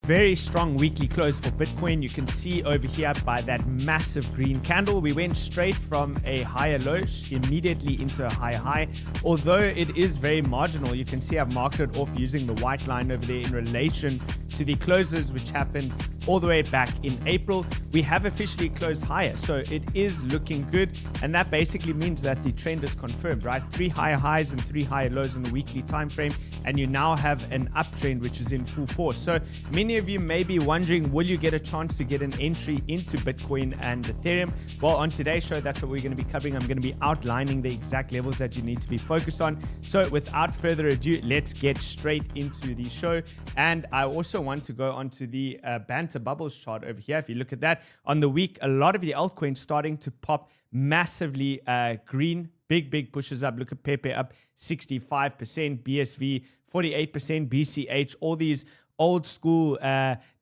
very strong weekly close for Bitcoin. You can see over here by that massive green candle, we went straight from a higher low immediately into a higher high. Although it is very marginal, you can see I've marked it off using the white line over there in relation to the closes which happened all the way back in April. We have officially closed higher, so it is looking good, and that basically means that the trend is confirmed, right? 3 higher highs and 3 higher lows in the weekly time frame, and you now have an uptrend which is in full force. So many of you may be wondering, will you get a chance to get an entry into Bitcoin and Ethereum? Well, on today's show, that's what we're going to be covering. I'm going to be outlining the exact levels that you need to be focused on. So without further ado, let's get straight into the show. And I also want to go onto the Banter Bubbles chart over here. If you look at that on the week, a lot of the altcoins starting to pop massively green, big pushes up. Look at Pepe up 65%, BSV 48%, BCH, all these old school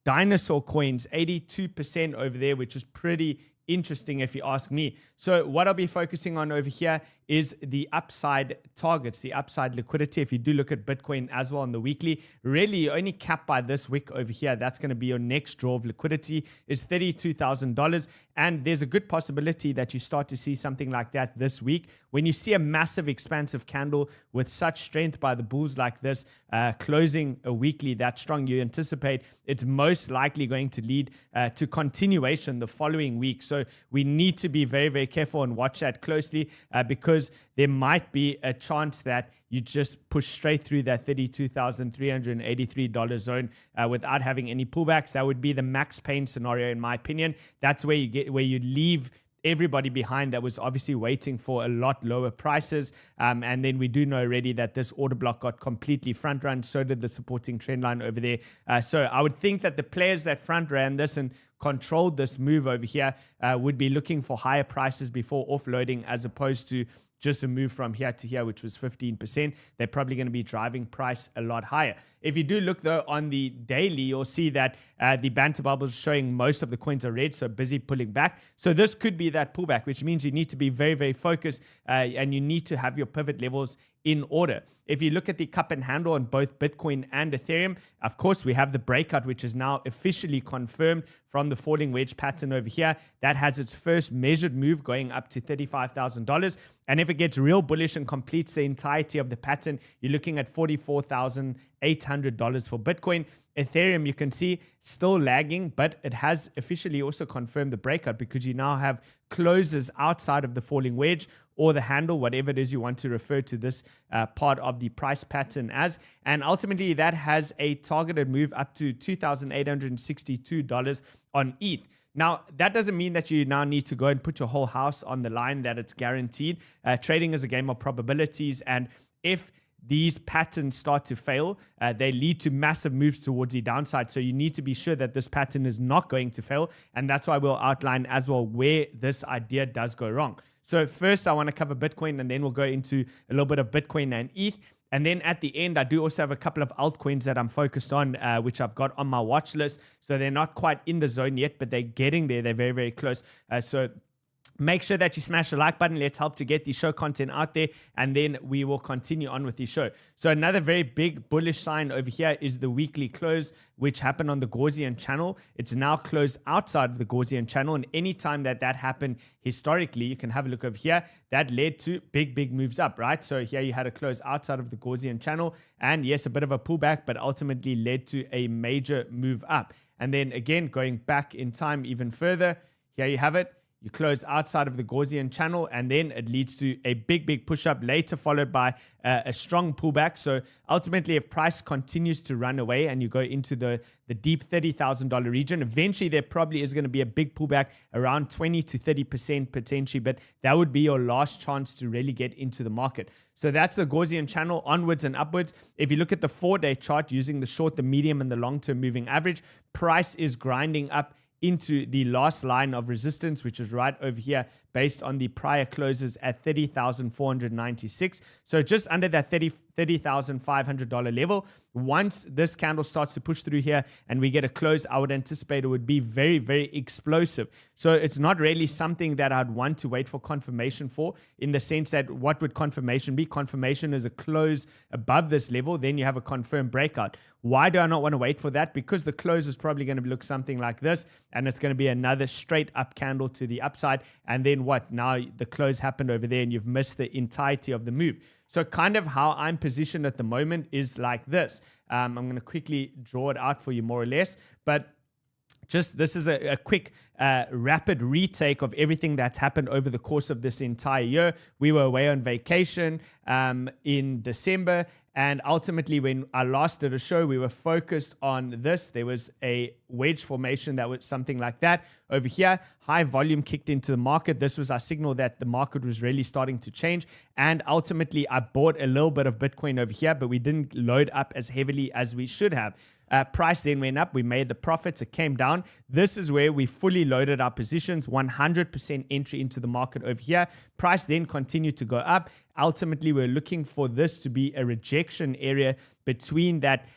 dinosaur coins 82% over there, which is pretty interesting if you ask me. So what I'll be focusing on over here is the upside targets, the upside liquidity. If you do look at Bitcoin as well on the weekly, really you're only capped by this wick over here. That's going to be your next draw of liquidity is $32,000. And there's a good possibility that you start to see something like that this week. When you see a massive expansive candle with such strength by the bulls like this, closing a weekly that strong, you anticipate it's most likely going to lead to continuation the following week. So we need to be very careful and watch that closely because there might be a chance that you just push straight through that $32,383 zone without having any pullbacks. That would be the max pain scenario, in my opinion. That's where you leave everybody behind that was obviously waiting for a lot lower prices. And then we do know already that this order block got completely front run. So did the supporting trend line over there. So I would think that the players that front ran this and controlled this move over here would be looking for higher prices before offloading, as opposed to just a move from here to here, which was 15%. They're probably going to be driving price a lot higher. If you do look though on the daily, you'll see that the Banter bubble is showing most of the coins are red, so busy pulling back. So this could be that pullback, which means you need to be very focused and you need to have your pivot levels in order. If you look at the cup and handle on both Bitcoin and Ethereum, of course, we have the breakout, which is now officially confirmed from the falling wedge pattern over here. That has its first measured move going up to $35,000. And if it gets real bullish and completes the entirety of the pattern, you're looking at $44,800 for Bitcoin. Ethereum, you can see, still lagging, but it has officially also confirmed the breakout because you now have closes outside of the falling wedge or the handle, whatever it is you want to refer to this part of the price pattern as. And ultimately, that has a targeted move up to $2,862 on ETH. Now, that doesn't mean that you now need to go and put your whole house on the line, that it's guaranteed. Trading is a game of probabilities, and if these patterns start to fail, they lead to massive moves towards the downside. So you need to be sure that this pattern is not going to fail. And that's why we'll outline as well where this idea does go wrong. So first, I want to cover Bitcoin, and then we'll go into a little bit of Bitcoin and ETH. And then at the end, I do also have a couple of altcoins that I'm focused on, which I've got on my watch list. So they're not quite in the zone yet, but they're getting there. They're very close. So make sure that you smash the like button. Let's help to get the show content out there, and then we will continue on with the show. So another very big bullish sign over here is the weekly close, which happened on the Gaussian channel. It's now closed outside of the Gaussian channel, and anytime that happened historically, you can have a look over here, that led to big moves up, right? So here you had a close outside of the Gaussian channel, and yes, a bit of a pullback, but ultimately led to a major move up. And then again, going back in time even further, here you have it. You close outside of the Gaussian channel, and then it leads to a big push up later, followed by a strong pullback. So ultimately, if price continues to run away and you go into the deep $30,000 region, eventually there probably is going to be a big pullback around 20 to 30% potentially, but that would be your last chance to really get into the market. So that's the Gaussian channel onwards and upwards. If you look at the 4-day chart using the short, the medium, and the long-term moving average, price is grinding up into the last line of resistance, which is right over here based on the prior closes at 30,496. So just under that $30,500 level. Once this candle starts to push through here and we get a close, I would anticipate it would be very, very explosive. So it's not really something that I'd want to wait for confirmation for, in the sense that what would confirmation be? Confirmation is a close above this level, then you have a confirmed breakout. Why do I not want to wait for that? Because the close is probably going to look something like this, and it's going to be another straight up candle to the upside. And then what? Now the close happened over there and you've missed the entirety of the move. So kind of how I'm positioned at the moment is like this. I'm going to quickly draw it out for you more or less, but just this is a quick rapid retake of everything that's happened over the course of this entire year. We were away on vacation in December, and ultimately when I last did a show, we were focused on this. There was a wedge formation that was something like that. Over here, high volume kicked into the market. This was our signal that the market was really starting to change. And ultimately, I bought a little bit of Bitcoin over here, but we didn't load up as heavily as we should have. Price then went up. We made the profits. It came down. This is where we fully loaded our positions, 100% entry into the market over here. Price then continued to go up. Ultimately, we're looking for this to be a rejection area between that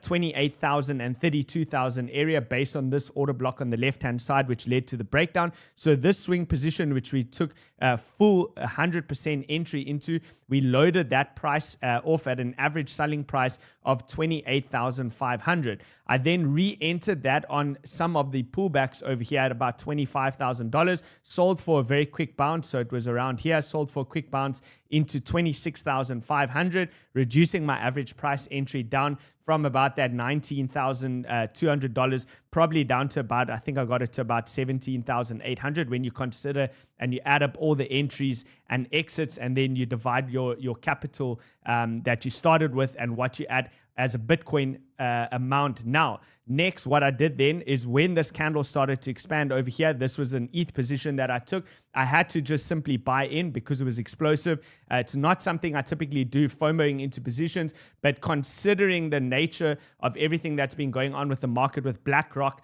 28,000 and 32,000 area based on this order block on the left-hand side, which led to the breakdown. So this swing position, which we took full 100% entry into, we loaded that price off at an average selling price of 28,500. I then re-entered that on some of the pullbacks over here at about $25,000, sold for a very quick bounce. So it was around here, sold for a quick bounce into 26,500, reducing my average price entry down from about that $19,200 probably down to about, I think I got it to about 17,800 when you consider and you add up all the entries and exits, and then you divide your capital that you started with and what you add as a Bitcoin amount now. Next, what I did then is when this candle started to expand over here, this was an ETH position that I took. I had to just simply buy in because it was explosive. It's not something I typically do, FOMOing into positions, but considering the nature of everything that's been going on with the market with BlackRock,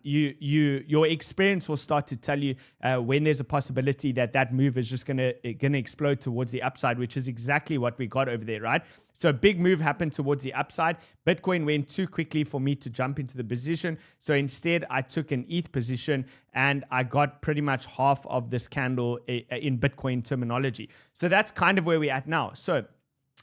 your experience will start to tell you when there's a possibility that that move is just gonna explode towards the upside, which is exactly what we got over there, right? So a big move happened towards the upside. Bitcoin went too quickly for me to jump into the position. So instead, I took an ETH position and I got pretty much half of this candle in Bitcoin terminology. So that's kind of where we're at now. So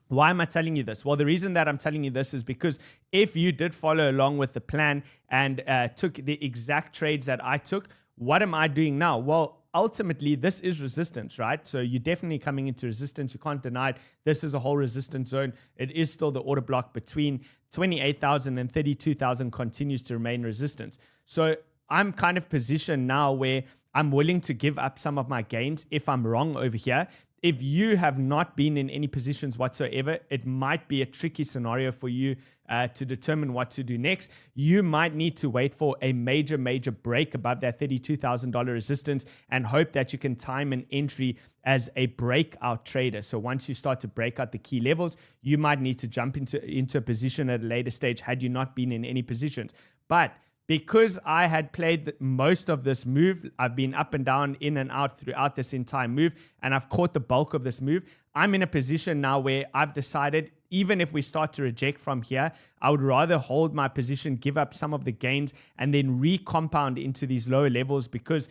why am I telling you this? Well, the reason that I'm telling you this is because if you did follow along with the plan and took the exact trades that I took, what am I doing now? Well, ultimately, this is resistance, right? So you're definitely coming into resistance. You can't deny it. This is a whole resistance zone. It is still the order block between 28,000 and 32,000 continues to remain resistance. So I'm kind of positioned now where I'm willing to give up some of my gains if I'm wrong over here. If you have not been in any positions whatsoever, it might be a tricky scenario for you to determine what to do next. You might need to wait for a major break above that $32,000 resistance and hope that you can time an entry as a breakout trader. So once you start to break out the key levels, you might need to jump into a position at a later stage had you not been in any positions. But because I had played most of this move, I've been up and down, in and out throughout this entire move, and I've caught the bulk of this move. I'm in a position now where I've decided, even if we start to reject from here, I would rather hold my position, give up some of the gains, and then recompound into these lower levels because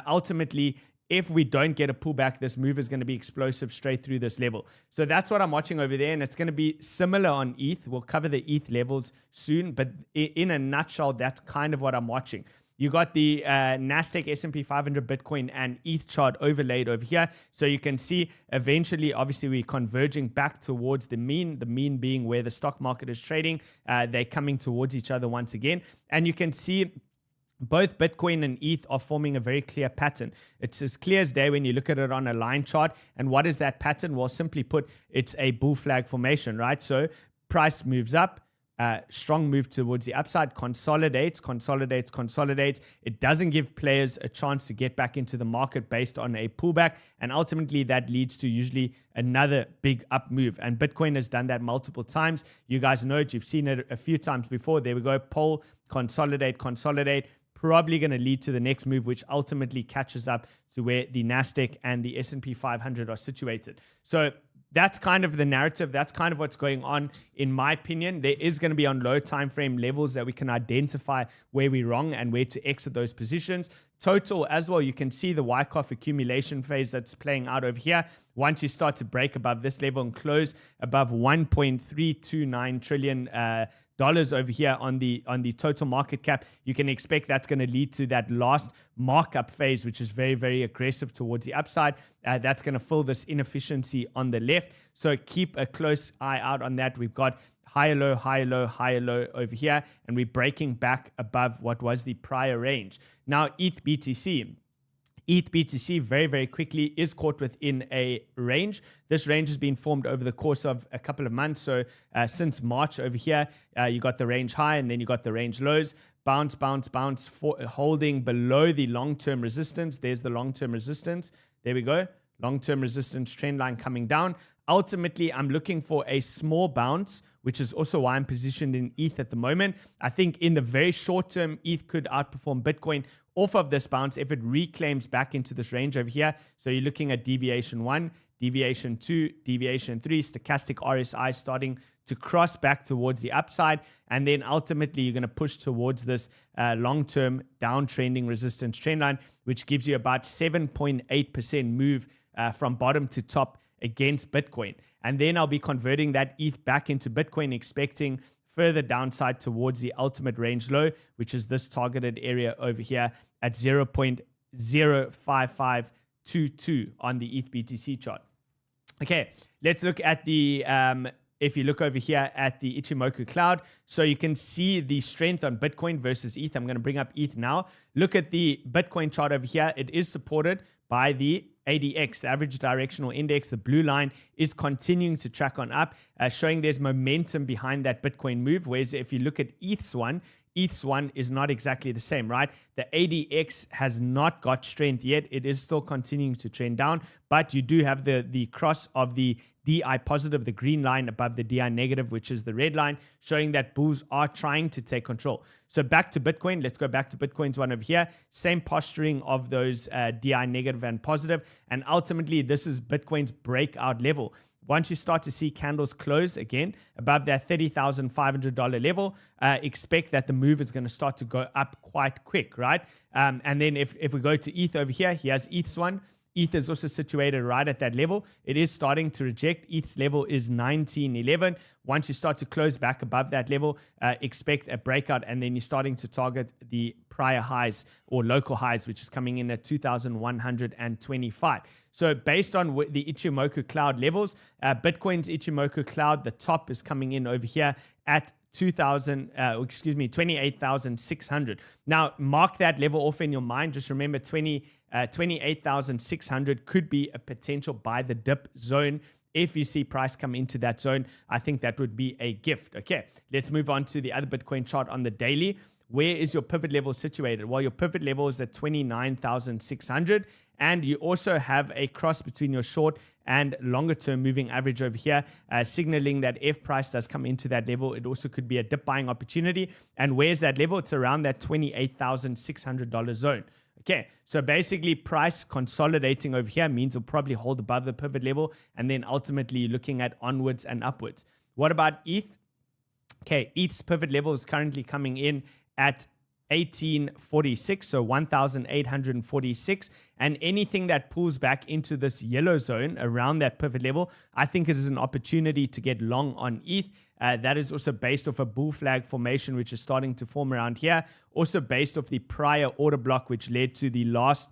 ultimately, if we don't get a pullback, this move is going to be explosive straight through this level. So that's what I'm watching over there, and it's going to be similar on ETH. We'll cover the ETH levels soon, but in a nutshell, that's kind of what I'm watching. You got the NASDAQ, S&P 500, Bitcoin, and ETH chart overlaid over here. So you can see eventually, obviously, we're converging back towards the mean being where the stock market is trading. They're coming towards each other once again. And you can see both Bitcoin and ETH are forming a very clear pattern. It's as clear as day when you look at it on a line chart. And what is that pattern? Well, simply put, it's a bull flag formation, right? So price moves up, strong move towards the upside, consolidates. It doesn't give players a chance to get back into the market based on a pullback. And ultimately, that leads to usually another big up move. And Bitcoin has done that multiple times. You guys know it. You've seen it a few times before. There we go. Pull, consolidate. Probably going to lead to the next move, which ultimately catches up to where the NASDAQ and the S&P 500 are situated. So that's kind of the narrative. That's kind of what's going on, in my opinion. There is going to be on low time frame levels that we can identify where we're wrong and where to exit those positions. Total as well, you can see the Wyckoff accumulation phase that's playing out over here. Once you start to break above this level and close above $1.329 trillion over here on the total market cap, you can expect that's going to lead to that last markup phase, which is very, very aggressive towards the upside. That's going to fill this inefficiency on the left. So keep a close eye out on that. We've got higher low, higher low, higher low over here, and we're breaking back above what was the prior range. Now, ETH BTC very, very quickly is caught within a range. This range has been formed over the course of a couple of months. So since March over here, you got the range high and then you got the range lows. Bounce, bounce, bounce, holding below the long-term resistance. There's the long-term resistance. There we go. Long-term resistance trend line coming down. Ultimately, I'm looking for a small bounce, which is also why I'm positioned in ETH at the moment. I think in the very short term, ETH could outperform Bitcoin off of this bounce if it reclaims back into this range over here. So you're looking at deviation 1, deviation 2, deviation 3, stochastic RSI starting to cross back towards the upside. And then ultimately, you're going to push towards this long-term downtrending resistance trend line, which gives you about 7.8% move from bottom to top against Bitcoin. And then I'll be converting that ETH back into Bitcoin, expecting further downside towards the ultimate range low, which is this targeted area over here at 0.05522 on the ETH BTC chart. Okay, let's look at the, if you look over here at the Ichimoku cloud, so you can see the strength on Bitcoin versus ETH. I'm going to bring up ETH now. Look at the Bitcoin chart over here. It is supported by the ADX, the average directional index. The blue line is continuing to track on up, showing there's momentum behind that Bitcoin move. Whereas if you look at ETH's one is not exactly the same, right? The ADX has not got strength yet. It is still continuing to trend down, but you do have the cross of the DI positive, the green line above the DI negative, which is the red line, showing that bulls are trying to take control. So back to Bitcoin. Let's go back to Bitcoin's one over here. Same posturing of those DI negative and positive. And ultimately, this is Bitcoin's breakout level. Once you start to see candles close again above that $30,500 level, expect that the move is going to start to go up quite quick, right? And then if we go to ETH over here, he has ETH's one. ETH is also situated right at that level. It is starting to reject. ETH's level is 1911. Once you start to close back above that level, expect a breakout, and then you're starting to target the prior highs or local highs, which is coming in at 2,125. So based on the Ichimoku cloud levels, Bitcoin's Ichimoku cloud, the top is coming in over here at 28,600. Now, mark that level off in your mind. Just remember 28,600 could be a potential buy the dip zone. If you see price come into that zone, I think that would be a gift. Okay, let's move on to the other Bitcoin chart on the daily. Where is your pivot level situated? Well, your pivot level is at 29,600. And you also have a cross between your short and longer term moving average over here, signaling that if price does come into that level, it also could be a dip buying opportunity. And where's that level? It's around that $28,600 zone. Okay, so basically price consolidating over here means it'll probably hold above the pivot level, and then ultimately looking at onwards and upwards. What about ETH? Okay, ETH's pivot level is currently coming in at 1846, so 1,846, and anything that pulls back into this yellow zone around that pivot level, I think it is an opportunity to get long on ETH. That is also based off a bull flag formation, which is starting to form around here. Also based off the prior order block, which led to the last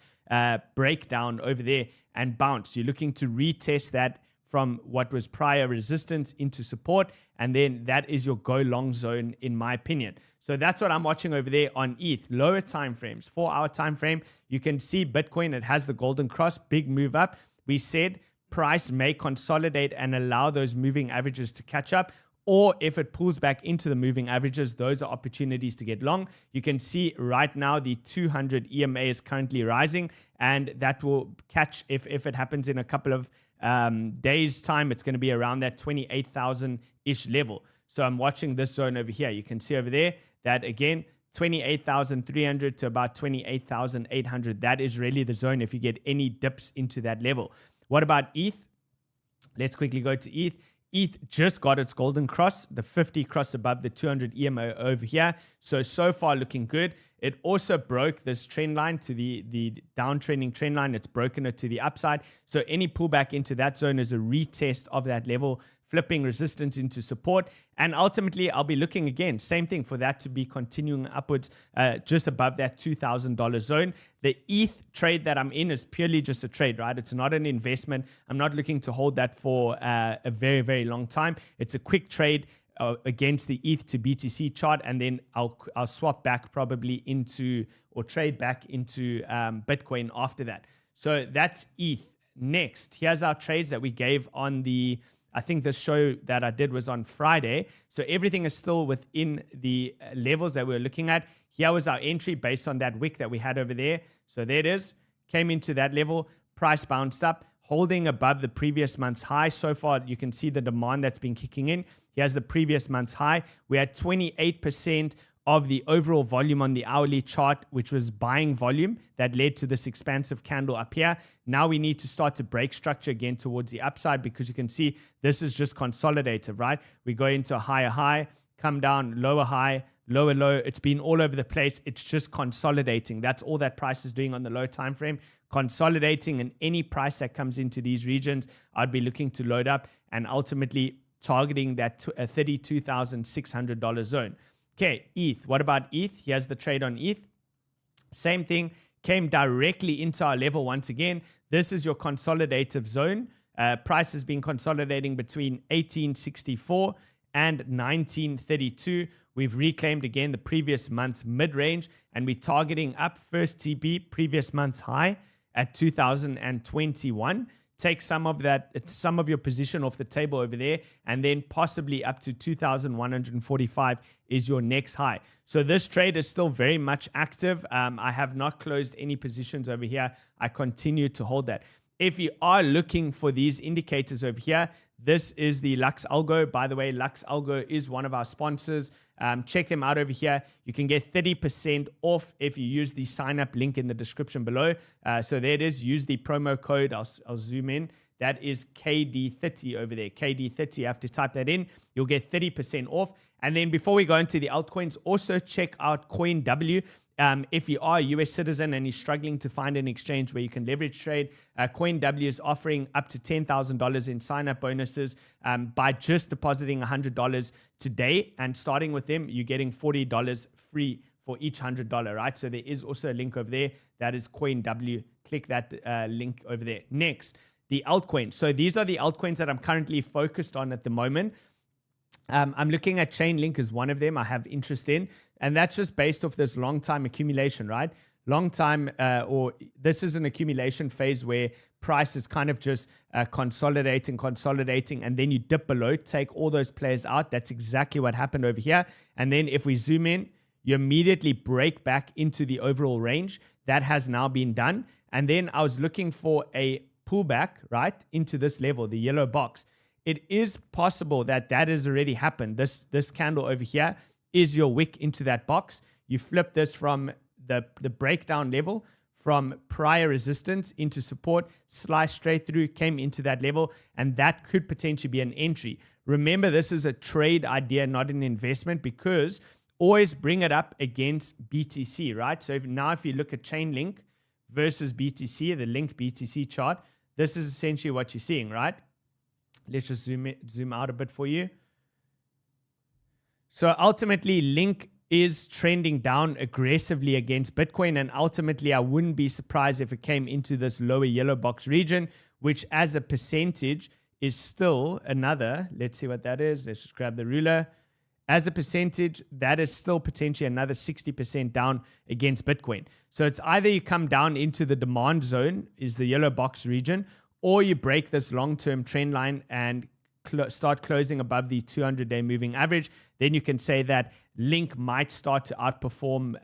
breakdown over there and bounce. You're looking to retest that from what was prior resistance into support, and then that is your go long zone, in my opinion. So that's what I'm watching over there on ETH. Lower time frames, 4-hour time frame, you can see Bitcoin, it has the golden cross, big move up. We said price may consolidate and allow those moving averages to catch up, or if it pulls back into the moving averages, those are opportunities to get long. You can see right now the 200 EMA is currently rising, and that will catch, if it happens in a couple of days time, it's going to be around that 28,000-ish level. So I'm watching this zone over here. You can see over there that again, 28,300 to about 28,800. That is really the zone if you get any dips into that level. What about ETH? Let's quickly go to ETH. ETH just got its golden cross, the 50 cross above the 200 EMA over here. So far looking good. It also broke this trend line to the downtrending trend line. It's broken it to the upside. So any pullback into that zone is a retest of that level, flipping resistance into support. And ultimately, I'll be looking again, same thing, for that to be continuing upwards just above that $2,000 zone. The ETH trade that I'm in is purely just a trade, right? It's not an investment. I'm not looking to hold that for a very, very long time. It's a quick trade against the ETH to BTC chart, and then I'll swap back probably into, or trade back into Bitcoin after that. So that's ETH. Next, here's our trades that we gave on the, I think the show that I did was on Friday. So everything is still within the levels that we were looking at. Here was our entry based on that wick that we had over there. So there it is. Came into that level. Price bounced up, holding above the previous month's high. So far, you can see the demand that's been kicking in. Here's the previous month's high. We had 28% of the overall volume on the hourly chart, which was buying volume that led to this expansive candle up here. Now we need to start to break structure again towards the upside, because you can see this is just consolidative, right? We go into a higher high, come down, lower high, lower low. It's been all over the place. It's just consolidating. That's all that price is doing on the low time frame, consolidating. And any price that comes into these regions, I'd be looking to load up and ultimately targeting that $32,600 zone. Okay, ETH. What about ETH? Here's the trade on ETH. Same thing. Came directly into our level once again. This is your consolidative zone. Price has been consolidating between 1864 and 1932. We've reclaimed again the previous month's mid-range, and we're targeting up first TB, previous month's high at 2021. Take some of your position off the table over there, and then possibly up to 2,145 is your next high. So this trade is still very much active. I have not closed any positions over here. I continue to hold that. If you are looking for these indicators over here, this is the Lux Algo. By the way, Lux Algo is one of our sponsors. Check them out over here. You can get 30% off if you use the sign up link in the description below. So there it is. Use the promo code. I'll zoom in. That is KD30 over there. KD30. You have to type that in. You'll get 30% off. And then before we go into the altcoins, also check out CoinW. If you are a US citizen and you're struggling to find an exchange where you can leverage trade, CoinW is offering up to $10,000 in sign-up bonuses by just depositing $100 today. And starting with them, you're getting $40 free for each $100, right? So there is also a link over there. That is CoinW. Click that link over there. Next, the altcoins. So these are the altcoins that I'm currently focused on at the moment. I'm looking at Chainlink as one of them I have interest in, and that's just based off this long time accumulation, right? Long time, or this is an accumulation phase where price is kind of just consolidating, and then you dip below, take all those players out. That's exactly what happened over here. And then if we zoom in, you immediately break back into the overall range. That has now been done. And then I was looking for a pullback, right, into this level, the yellow box. It is possible that has already happened. This candle over here is your wick into that box. You flip this from the breakdown level, from prior resistance into support, sliced straight through, came into that level, and that could potentially be an entry. Remember, this is a trade idea, not an investment, because always bring it up against BTC, right? So if you look at Chainlink versus BTC, the Link BTC chart, this is essentially what you're seeing, right? Let's just zoom out a bit for you. So ultimately, Link is trending down aggressively against Bitcoin. And ultimately, I wouldn't be surprised if it came into this lower yellow box region, which as a percentage is still another, let's see what that is. Let's just grab the ruler. As a percentage, that is still potentially another 60% down against Bitcoin. So it's either you come down into the demand zone, is the yellow box region, or you break this long-term trend line and start closing above the 200-day moving average. Then you can say that Link might start to outperform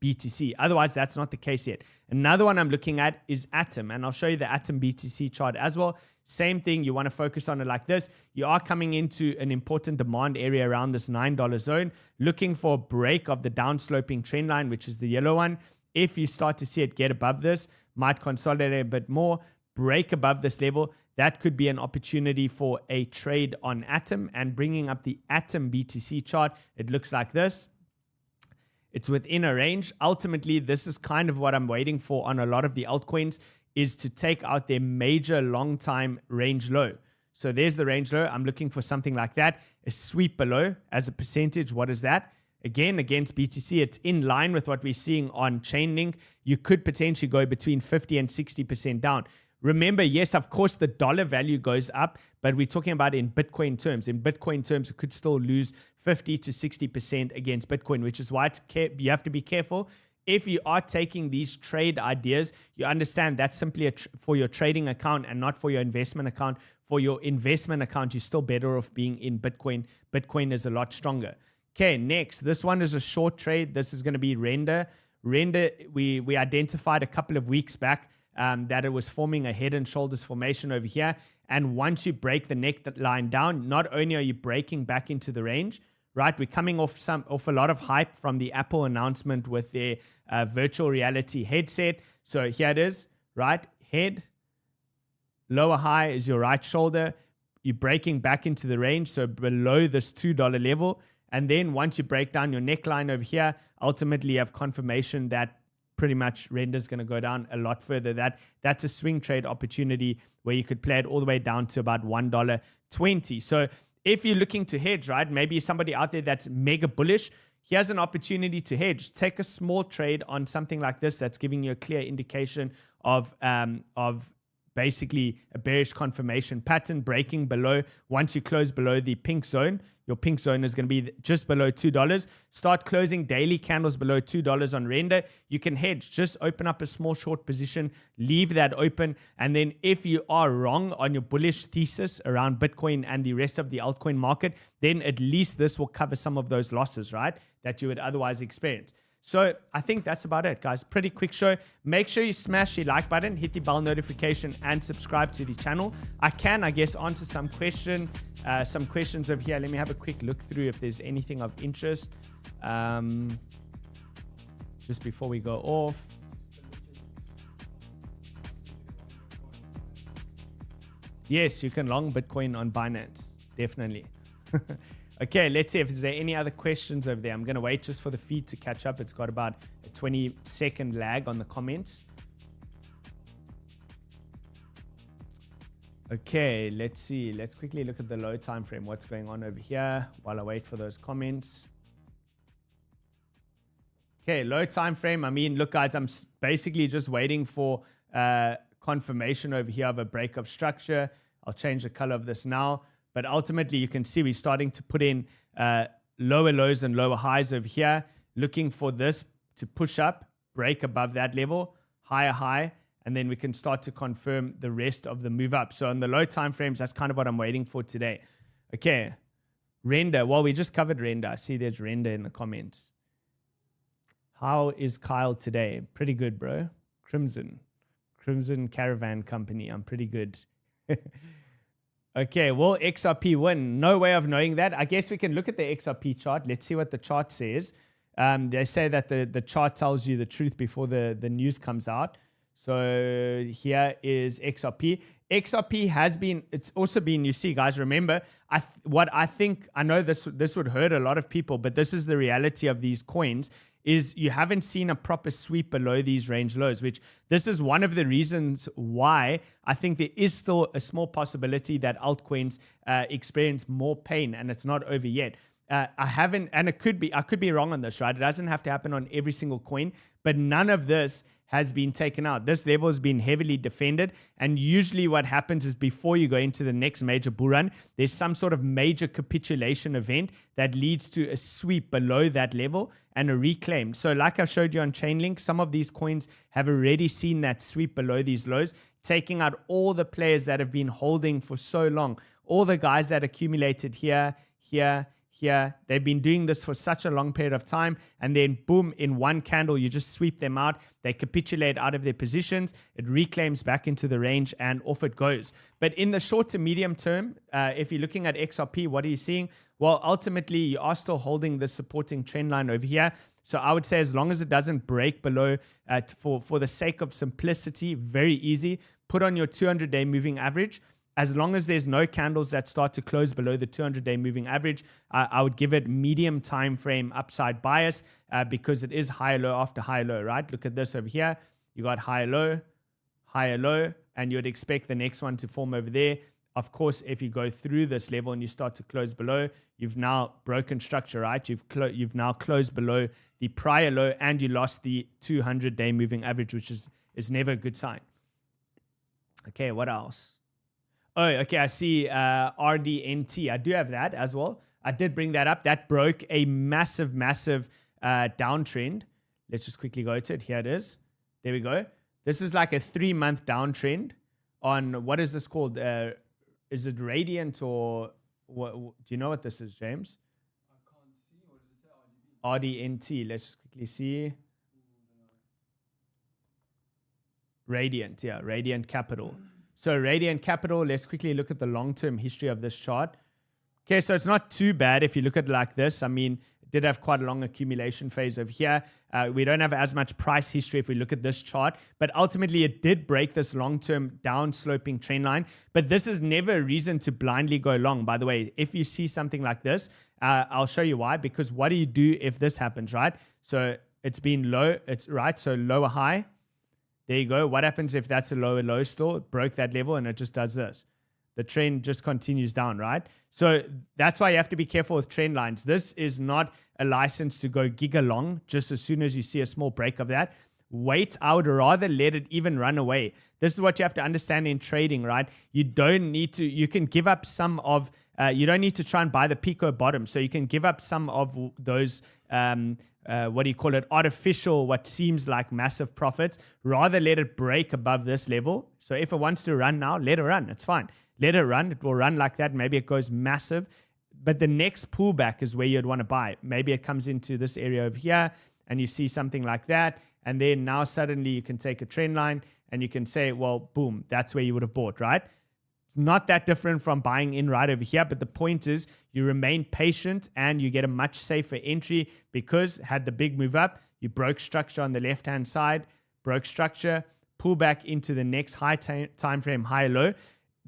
BTC. Otherwise, that's not the case yet. Another one I'm looking at is Atom, and I'll show you the Atom BTC chart as well. Same thing, you want to focus on it like this. You are coming into an important demand area around this $9 zone, looking for a break of the downsloping trend line, which is the yellow one. If you start to see it get above this, might consolidate a bit more, break above this level, that could be an opportunity for a trade on Atom. And bringing up the Atom BTC chart, it looks like this. It's within a range. Ultimately, this is kind of what I'm waiting for on a lot of the altcoins, is to take out their major long time range low. So there's the range low. I'm looking for something like that. A sweep below as a percentage. What is that? Again, against BTC, it's in line with what we're seeing on Chainlink. You could potentially go between 50 and 60% down. Remember, yes, of course, the dollar value goes up, but we're talking about in Bitcoin terms. In Bitcoin terms, it could still lose 50 to 60% against Bitcoin, which is why you have to be careful. If you are taking these trade ideas, you understand that's simply for your trading account and not for your investment account. For your investment account, you're still better off being in Bitcoin. Bitcoin is a lot stronger. Okay, next, this one is a short trade. This is going to be Render. Render, we identified a couple of weeks back that it was forming a head and shoulders formation over here. And once you break the neckline down, not only are you breaking back into the range, right? We're coming off a lot of hype from the Apple announcement with their virtual reality headset. So here it is, right? Head, lower high is your right shoulder. You're breaking back into the range, so below this $2 level. And then once you break down your neckline over here, ultimately you have confirmation that pretty much Render's going to go down a lot further. That's a swing trade opportunity where you could play it all the way down to about $1.20. So if you're looking to hedge, right, maybe somebody out there that's mega bullish, here's an opportunity to hedge. Take a small trade on something like this that's giving you a clear indication of basically a bearish confirmation pattern breaking below. Once you close below the pink zone, your pink zone is going to be just below $2. Start closing daily candles below $2 on Render. You can hedge. Just open up a small short position, leave that open. And then if you are wrong on your bullish thesis around Bitcoin and the rest of the altcoin market, then at least this will cover some of those losses, right, that you would otherwise experience. So I think that's about it, guys. Pretty quick show. Make sure you smash the like button, hit the bell notification, and subscribe to the channel. I guess, answer some questions over here. Let me have a quick look through if there's anything of interest. Just before we go off. Yes, you can long Bitcoin on Binance. Definitely. Okay, let's see if there's any other questions over there. I'm going to wait just for the feed to catch up. It's got about a 20-second lag on the comments. Okay, let's see. Let's quickly look at the low time frame. What's going on over here while I wait for those comments. Okay, low time frame. I mean, look, guys, I'm basically just waiting for confirmation over here of a break of structure. I'll change the color of this now. But ultimately, you can see we're starting to put in lower lows and lower highs over here, looking for this to push up, break above that level, higher high, and then we can start to confirm the rest of the move up. So on the low time frames, that's kind of what I'm waiting for today. Okay, Render. Well, we just covered Render. I see there's Render in the comments. How is Kyle today? Pretty good, bro. Crimson Caravan Company. I'm pretty good. Okay, will XRP win? No way of knowing that. I guess we can look at the XRP chart. Let's see what the chart says. They say that the chart tells you the truth before the news comes out. So here is XRP. XRP has been, it's also been, you see, guys, remember, I know this would hurt a lot of people, but this is the reality of these coins, is you haven't seen a proper sweep below these range lows, which this is one of the reasons why I think there is still a small possibility that altcoins experience more pain, and it's not over yet. I could be wrong on this, right? It doesn't have to happen on every single coin, but none of this has been taken out. This level has been heavily defended, and usually what happens is before you go into the next major bull run, there's some sort of major capitulation event that leads to a sweep below that level and a reclaim. So like I showed you on Chainlink, some of these coins have already seen that sweep below these lows, taking out all the players that have been holding for so long, all the guys that accumulated here, they've been doing this for such a long period of time, and then boom, in one candle, you just sweep them out. They capitulate out of their positions. It reclaims back into the range, and off it goes. But in the short to medium term, if you're looking at XRP, what are you seeing? Well, ultimately, you are still holding the supporting trend line over here. So I would say as long as it doesn't break below, for the sake of simplicity, very easy, put on your 200-day moving average. as long as there's no candles that start to close below the 200-day moving average, I would give it medium time frame upside bias because it is higher low after higher low, right? Look at this over here. You got higher low, and you would expect the next one to form over there. Of course, if you go through this level and you start to close below, you've now broken structure, right? You've now closed below the prior low and you lost the 200-day moving average, which is never a good sign. Okay, what else? Oh, okay, I see RDNT. I do have that as well. I did bring that up. That broke a massive downtrend. Let's just quickly go to it. Here it is. There we go. This is like a 3-month downtrend on, what is this called? Is it Radiant or what? Do you know what this is, James? I can't see. What does it say? RDNT. Let's just quickly see. Radiant, yeah, Radiant Capital. So Radiant Capital, let's quickly look at the long-term history of this chart. Okay, so it's not too bad if you look at it like this. I mean, it did have quite a long accumulation phase over here. We don't have as much price history if we look at this chart, but ultimately it did break this long-term down-sloping trend line. But this is never a reason to blindly go long. By the way, if you see something like this, I'll show you why. Because what do you do if this happens, right? So it's been low, it's right, so lower high. There you go. What happens if that's a lower low still? It broke that level and it just does this. The trend just continues down, right? So that's why you have to be careful with trend lines. This is not a license to go giga long just as soon as you see a small break of that. Wait, I would rather let it even run away. This is what you have to understand in trading, right? You don't need to, you can give up some of, you don't need to try and buy the peak or bottom. So you can give up some of those, artificial, what seems like massive profits, rather let it break above this level. So if it wants to run now, let it run. It's fine. Let it run. It will run like that. Maybe it goes massive. But the next pullback is where you'd want to buy. Maybe it comes into this area over here and you see something like that. And then now suddenly you can take a trend line and you can say, well, boom, that's where you would have bought, right? It's not that different from buying in right over here. But the point is you remain patient and you get a much safer entry because had the big move up, you broke structure on the left-hand side, broke structure, pull back into the next high time frame, high low.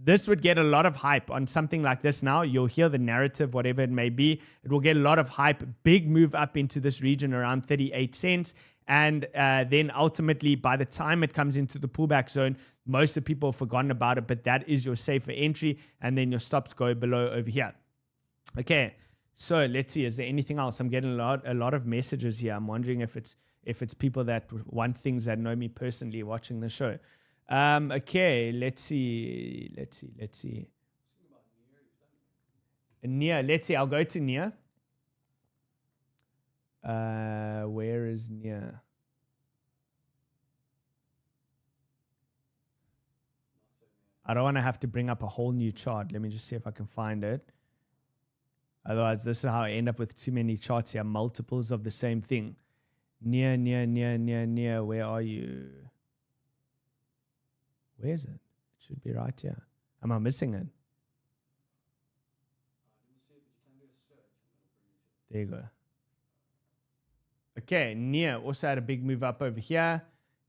This would get a lot of hype on something like this now. You'll hear the narrative, whatever it may be. It will get a lot of hype, big move up into this region around 38 cents. And then ultimately, by the time it comes into the pullback zone, most of the people have forgotten about it, but that is your safer entry. And then your stops go below over here. Okay, so let's see. Is there anything else? I'm getting a lot of messages here. I'm wondering if it's people that want things that know me personally watching the show. Okay, let's see. Near, let's see. I'll go to near. Where is near? I don't want to have to bring up a whole new chart. Let me just see if I can find it. Otherwise, this is how I end up with too many charts here. Multiples of the same thing. Near. Where are you? Where is it? It should be right here. Am I missing it? There you go. Okay, near also had a big move up over here.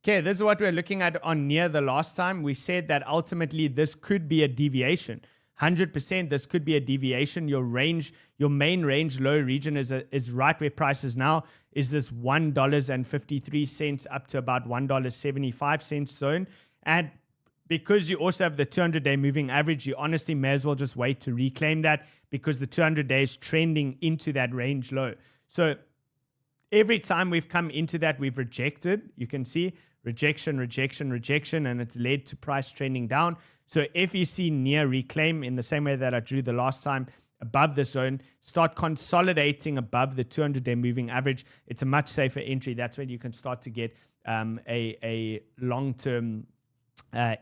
Okay, this is what we're looking at on near the last time. We said that ultimately this could be a deviation. 100% this could be a deviation. Your range, your main range low region is right where price is now. Is this $1.53 up to about $1.75 zone. And because you also have the 200-day moving average, you honestly may as well just wait to reclaim that because the 200 days trending into that range low. So every time we've come into that, we've rejected. You can see rejection, and it's led to price trending down. So if you see near reclaim in the same way that I drew the last time above the zone, start consolidating above the 200-day moving average. It's a much safer entry. That's when you can start to get a long-term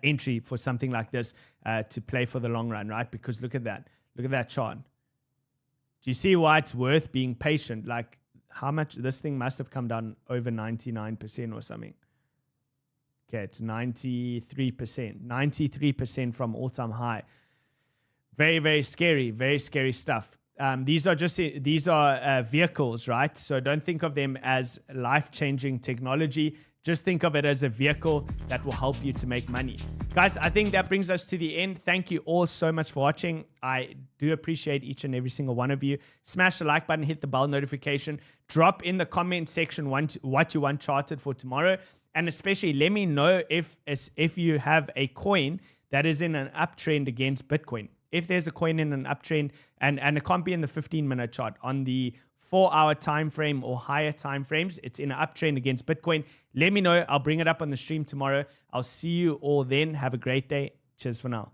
entry for something like this to play for the long run, right? Because look at that. Look at that chart. Do you see why it's worth being patient? Like how much this thing must have come down over 99% or something. Okay, it's 93% from all-time high. Very, very scary stuff. These are vehicles, right? So don't think of them as life-changing technology. Just think of it as a vehicle that will help you to make money. Guys, I think that brings us to the end. Thank you all so much for watching. I do appreciate each and every single one of you. Smash the like button, hit the bell notification. Drop in the comment section what you want charted for tomorrow. And especially let me know if you have a coin that is in an uptrend against Bitcoin. If there's a coin in an uptrend, and it can't be in the 15-minute chart, on the 4-hour time frame or higher time frames, it's in an uptrend against Bitcoin, let me know. I'll bring it up on the stream tomorrow. I'll see you all then. Have a great day. Cheers for now.